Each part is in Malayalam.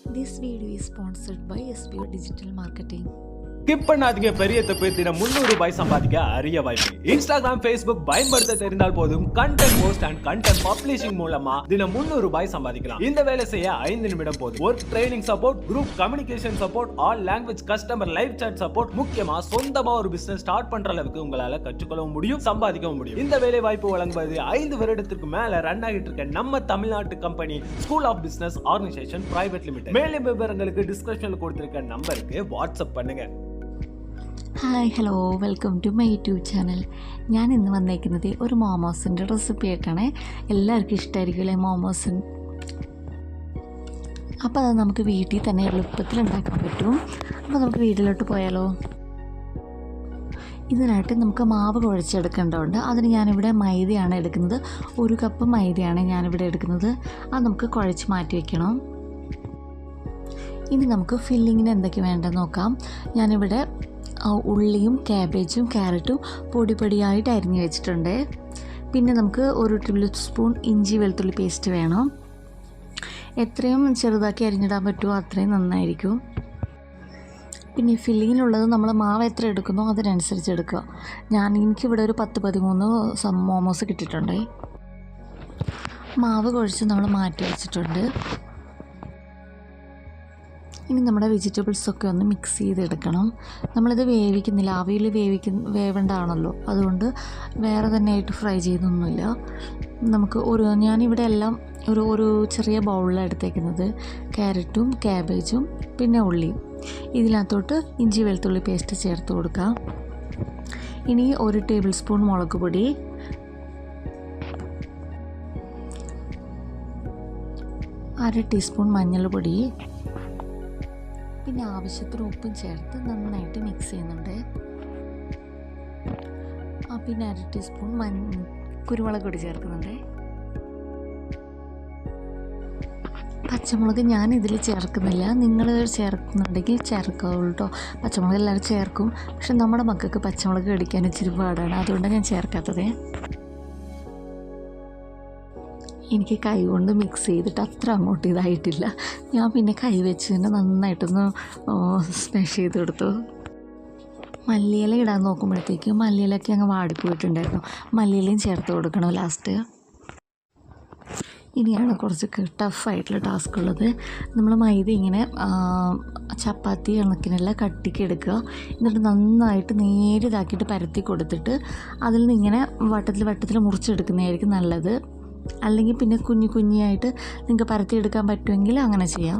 This video is sponsored by SBO Digital Marketing. Skip பண்ணாதீங்க, பெரிய தப்பு. தினம் 300 ரூபாய் சம்பாதிக்க அரிய வாய்ப்பு. இன்ஸ்டாகிராம், ஃபேஸ்புக் பயன்படுத்த தெரிந்தால் போதும் content post and content publishing மூலமா தினம் 300 ரூபாய் சம்பாதிக்கலாம். இந்த வேலை செய்ய 5 நிமிடம் போதும். Work training support, group communication support, all language customer live chat support, முக்கியமா சொந்தமா ஒரு பிசினஸ் ஸ்டார்ட் பண்ற அளவுக்கு உங்களால கற்றுக்கொள்ளவும் முடியும், சம்பாதிக்கவும் முடியும். இந்த வேலை வாய்ப்பு வழங்குவது 5 வருடத்திற்கு மேல ரன் ஆகிட்டு இருக்க நம்ம தமிழ்நாட்டு company school of business organisation private limited. மேலும் விவரங்களுக்கு டிஸ்கிரிப்ஷன்ல கொடுத்திருக்க நம்பருக்கு வாட்ஸ்அப் பண்ணுங்க. Hi hello, welcome to my YouTube channel. ഞാൻ ഇന്ന് വന്നേക്കുന്നത് ഒരു മോമോസിൻ്റെ റെസിപ്പി ആയിട്ടാണ്. എല്ലാവർക്കും ഇഷ്ടമായിരിക്കുമല്ലേ മോമോസ്. അപ്പോൾ അത് നമുക്ക് വീട്ടിൽ തന്നെ എളുപ്പത്തിൽ ഉണ്ടാക്കാൻ പറ്റും. അപ്പോൾ നമുക്ക് വീട്ടിലോട്ട് പോയാലോ. ഇതിനായിട്ട് നമുക്ക് മാവ് കുഴച്ചെടുക്കേണ്ടതുണ്ട്. അതിന് ഞാനിവിടെ മൈദയാണ് എടുക്കുന്നത്. 1 കപ്പ് മൈദയാണ് ഞാനിവിടെ എടുക്കുന്നത്. അത് നമുക്ക് കുഴച്ച് മാറ്റി വയ്ക്കണം. ഇനി നമുക്ക് ഫില്ലിങ്ങിന് എന്തൊക്കെ വേണ്ടതെന്ന് നോക്കാം. ഞാനിവിടെ ഉള്ളിയും ക്യാബേജും ക്യാരറ്റും പൊടിയായിട്ട് അരിഞ്ഞ് വെച്ചിട്ടുണ്ട്. പിന്നെ നമുക്ക് 1 ടേബിൾ സ്പൂൺ ഇഞ്ചി വെളുത്തുള്ളി പേസ്റ്റ് വേണം. എത്രയും ചെറുതാക്കി അരിഞ്ഞിടാൻ പറ്റുമോ അത്രയും നന്നായിരിക്കും. പിന്നെ ഫില്ലിങ്ങിനുള്ളത് നമ്മൾ മാവ് എത്ര എടുക്കുന്നോ അതിനനുസരിച്ച് എടുക്കുക. എനിക്കിവിടെ ഒരു 10-13 മോമോസ് കിട്ടിയിട്ടുണ്ട്. മാവ് കുഴച്ച് നമ്മൾ മാറ്റി വെച്ചിട്ടുണ്ട്. ഇനി നമ്മുടെ വെജിറ്റബിൾസൊക്കെ ഒന്ന് മിക്സ് ചെയ്തെടുക്കണം. നമ്മളിത് വേവിക്കുന്നില്ല, ആവിയിൽ വേവേണ്ടതാണല്ലോ, അതുകൊണ്ട് വേറെ തന്നെയായിട്ട് ഫ്രൈ ചെയ്തൊന്നുമില്ല. നമുക്ക് ഞാനിവിടെ എല്ലാം ഒരു ചെറിയ ബൗളിലാണ് എടുത്തേക്കുന്നത്. ക്യാരറ്റും ക്യാബേജും പിന്നെ ഉള്ളിയും. ഇതിനകത്തോട്ട് ഇഞ്ചി വെളുത്തുള്ളി പേസ്റ്റ് ചേർത്ത് കൊടുക്കാം. ഇനി 1 ടേബിൾ സ്പൂൺ മുളക് പൊടി, 1/2 ടീസ്പൂൺ മഞ്ഞൾപ്പൊടി, പിന്നെ ആവശ്യത്തിന് ഉപ്പും ചേർത്ത് നന്നായിട്ട് മിക്സ് ചെയ്യുന്നുണ്ട്. പിന്നെ 1/2 ടീസ്പൂൺ കുരുമുളക് പൊടി ചേർക്കുന്നുണ്ട്. പച്ചമുളക് ഞാൻ ഇതിൽ ചേർക്കുന്നില്ല, നിങ്ങൾ ചേർക്കുന്നുണ്ടെങ്കിൽ ചേർക്കാവുള്ളൂ കേട്ടോ. പച്ചമുളക് എല്ലാവരും ചേർക്കും, പക്ഷെ നമ്മുടെ മക്കൾക്ക് പച്ചമുളക് കടിക്കാൻ ഇച്ചിരി പാടാണ്, അതുകൊണ്ടാണ് ഞാൻ ചേർക്കാത്തത്. എനിക്ക് കൈ കൊണ്ട് മിക്സ് ചെയ്തിട്ട് അത്ര അങ്ങോട്ട് ഇതായിട്ടില്ല. ഞാൻ പിന്നെ കൈ വെച്ച് തന്നെ നന്നായിട്ടൊന്ന് സ്മാഷ് ചെയ്ത് കൊടുത്തു. മല്ലിയില ഇടാൻ നോക്കുമ്പോഴത്തേക്ക് മല്ലിയിലൊക്കെ അങ്ങ് വാടിപ്പോയിട്ടുണ്ടായിരുന്നു. മല്ലിയിലയും ചേർത്ത് കൊടുക്കണം ലാസ്റ്റ്. ഇനിയാണ് കുറച്ച് ടഫായിട്ടുള്ള ടാസ്ക് ഉള്ളത്. നമ്മൾ മൈദ ഇങ്ങനെ ചപ്പാത്തി കണക്കിനെല്ലാം കട്ടിക്ക് എടുക്കുക. എന്നിട്ട് നന്നായിട്ട് നേരിതാക്കിയിട്ട് പരത്തി കൊടുത്തിട്ട് അതിൽ നിന്ന് ഇങ്ങനെ വട്ടത്തിൽ മുറിച്ചെടുക്കുന്നതായിരിക്കും നല്ലത്. അല്ലെങ്കിൽ പിന്നെ കുഞ്ഞിയായിട്ട് നിങ്ങൾക്ക് പരത്തിയെടുക്കാൻ പറ്റുമെങ്കിൽ അങ്ങനെ ചെയ്യാം.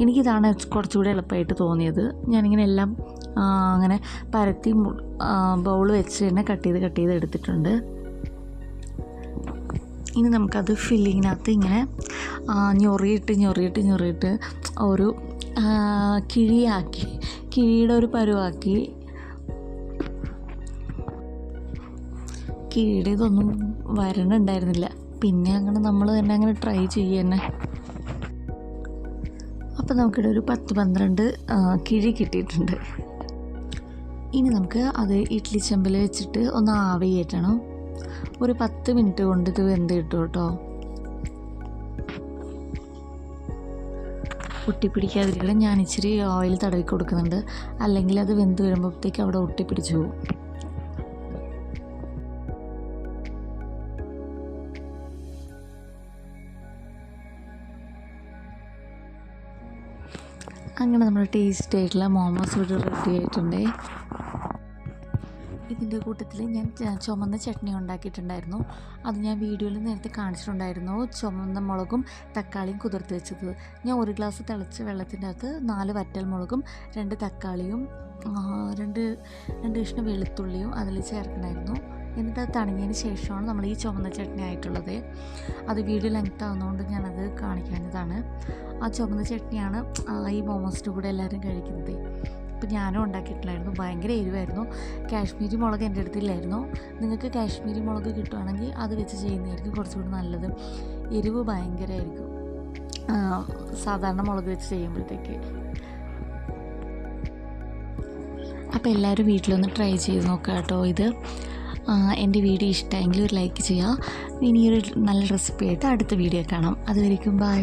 എനിക്കിതാണ് കുറച്ചുകൂടി എളുപ്പമായിട്ട് തോന്നിയത്. ഞാനിങ്ങനെ എല്ലാം അങ്ങനെ പരത്തി ബൗൾ വെച്ച് തന്നെ കട്ട് ചെയ്ത് എടുത്തിട്ടുണ്ട്. ഇനി നമുക്കത് ഫില്ലിങ്ങിനകത്ത് ഇങ്ങനെ ഞൊറിയിട്ട് ഒരു കിഴിയുടെ ഒരു പരുവാക്കി. കിഴിയുടെ ഇതൊന്നും വരണുണ്ടായിരുന്നില്ല, പിന്നെ നമ്മൾ തന്നെ അങ്ങനെ ട്രൈ ചെയ്യുന്നത്. അപ്പോൾ നമുക്കിവിടെ ഒരു 10-12 കിഴി കിട്ടിയിട്ടുണ്ട്. ഇനി നമുക്ക് അത് ഇഡ്ഡലി ചെമ്പിൽ വെച്ചിട്ട് ഒന്ന് ആവി കയറ്റണം. ഒരു 10 മിനിറ്റ് കൊണ്ട് ഇത് വെന്ത് കിട്ടും കേട്ടോ. ഒട്ടിപ്പിടിക്കാതിരിക്കണം. ഞാൻ ഇച്ചിരി ഓയിൽ തടവി കൊടുക്കുന്നുണ്ട്, അല്ലെങ്കിൽ അത് വെന്ത് വരുമ്പോഴത്തേക്ക് അവിടെ ഒട്ടിപ്പിടിച്ചു പോകും. അങ്ങനെ നമ്മുടെ ടേസ്റ്റ് ആയിട്ടുള്ള മോമോസ് ഇവിടെ റെഡി ആയിട്ടുണ്ട്. ഇതിൻ്റെ കൂട്ടത്തിൽ ഞാൻ ചുമന്ന ചട്നി ഉണ്ടാക്കിയിട്ടുണ്ടായിരുന്നു. അത് ഞാൻ വീഡിയോയിൽ നേരത്തെ കാണിച്ചിട്ടുണ്ടായിരുന്നു. ചുമന്ന മുളകും തക്കാളിയും കുതിർത്ത് വെച്ചത്. ഞാൻ 1 ഗ്ലാസ് തിളച്ച വെള്ളത്തിൻ്റെ അകത്ത് 4 വറ്റൽ മുളകും 2 തക്കാളിയും 2 കഷ്ണം വെളുത്തുള്ളിയും അതിൽ ചേർക്കണമായിരുന്നു. എന്നിട്ട് അത് തണിഞ്ഞതിന് ശേഷമാണ് നമ്മൾ ഈ ചുമന്ന ചട്നി ആയിട്ടുള്ളത്. അത് വീഡിയോ ലെങ്ത് ആവുന്നതുകൊണ്ട് ഞാനത് കാണിക്കാഞ്ഞതാണ്. ആ ചുമന്ന ചട്നിയാണ് ഈ മോമോസിൻ്റെ കൂടെ എല്ലാവരും കഴിക്കുന്നത്. ഇപ്പം ഞാനും ഉണ്ടാക്കിയിട്ടുണ്ടായിരുന്നു. ഭയങ്കര എരിവായിരുന്നു. കാശ്മീരി മുളക് എൻ്റെ അടുത്തില്ലായിരുന്നു. നിങ്ങൾക്ക് കാശ്മീരി മുളക് കിട്ടുവാണെങ്കിൽ അത് വെച്ച് ചെയ്യുന്നതായിരിക്കും കുറച്ചുകൂടി നല്ലത്. എരിവ് ഭയങ്കരമായിരിക്കും സാധാരണ മുളക് വെച്ച് ചെയ്യുമ്പോഴത്തേക്ക്. അപ്പോൾ എല്ലാവരും വീട്ടിലൊന്ന് ട്രൈ ചെയ്ത് നോക്കുക കേട്ടോ. എൻ്റെ വീഡിയോ ഇഷ്ടമെങ്കിൽ ഒരു ലൈക്ക് ചെയ്യുക. ഇനിയൊരു നല്ല റെസിപ്പി ആയിട്ട് അടുത്ത വീഡിയോ കാണാം. അതുവരേക്കും ബൈ.